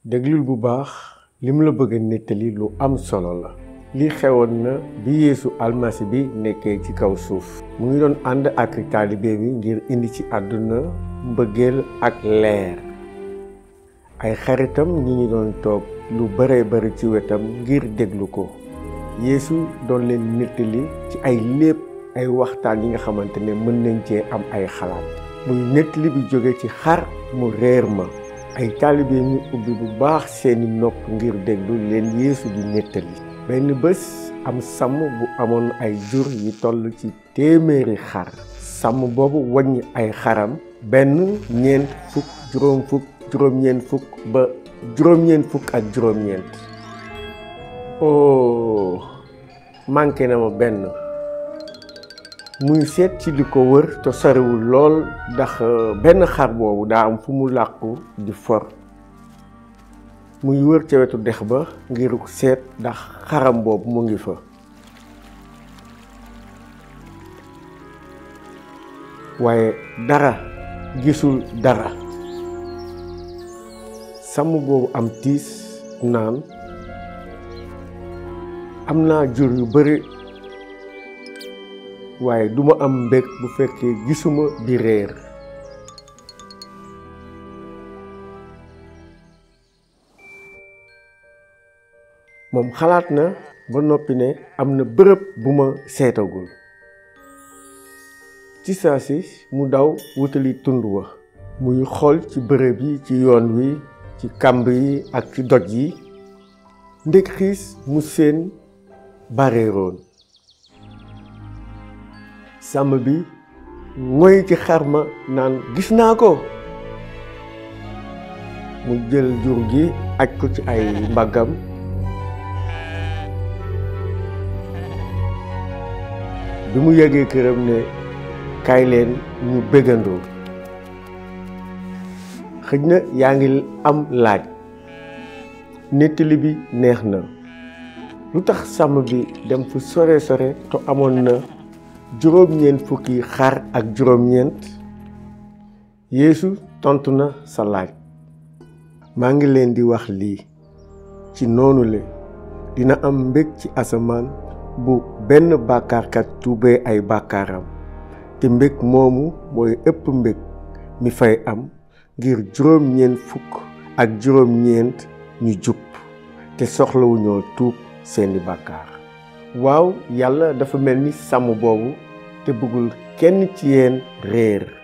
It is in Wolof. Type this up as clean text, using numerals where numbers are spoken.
déglul bu baax li mu la bëgg a nettali lu am solo la. li xewoon na bi Yeesu almasi bi nekkee ci kaw suuf mu ngi doon ànd ak taalibe bi ngir indi ci àdduna mbëggeel ak leer. ay xaritam ñi ngi doon toog lu bare bari ci wetam ngir déglu ko. Yeesu doon leen nettali ci ay léeb ay waxtaan yi nga xamante ne mën nañ cee am ay xalaat. muy nettali bi jóge ci xar mu réer ma. ay taalibe ñu ubbi bu baax seeni nopp ngir déglu leen Yeesu di nettali. benn bés am sàmm bu amoon ay jur yi toll ci 100 xar. sàmm boobu wàññi ay xaram benn ñeent fukk juróom fukk juróom-ñeent fukk ba juróom-ñeent fukk ak juróom-ñeent. oh manqué na ma benn. muy seet ci li ko wër te soriwul lool ndax benn xar boobu daa am fu mu làqu di for. muy wër ca wetu dex ba ngir seet ndax xaram boobu mu ngi fa. waaye dara gisul dara. sàmm boobu am tiis naan am naa jur yu bari waaye duma am mbég bu fekkee gisuma bi réer. moom xalaat na ba noppi ne am na bërëb bu ma seetagul. ci saa si mu daw wutali tund wa. muy xool ci bërëb yi ci yoon wi ci kàmb yi ak ci doj yi. ndek xiis mu seen bareeroon. sàmm bi ngoy ci xar ma naan gis naa ko. mu jël jur gi aj ko ci ay mbaggam. bi mu yeggee këram ne kaay leen ñu bëggandoo. xëj na yaa ngi am laaj. nettali bi neex na. lu tax sàmm bi dem fu sore sore te amoon na juróom-ñeent fukki xar ak juróom-ñeent. Yeesu tontu na sa laaj. maa ngi leen di wax lii. ci noonu le dina am mbég ci asamaan bu benn bàkkaarkat tuubee ay bàkkaaram. te mbég moomu mooy ëpp mbég mi fay am ngir juróom-ñeent fukk ak juróom-ñeent ñu jub te soxlawuñoo tuub seeni bàkkaar. waaw yàlla dafa mel ni sàmm boobu te bëggul kenn ci yéen réer.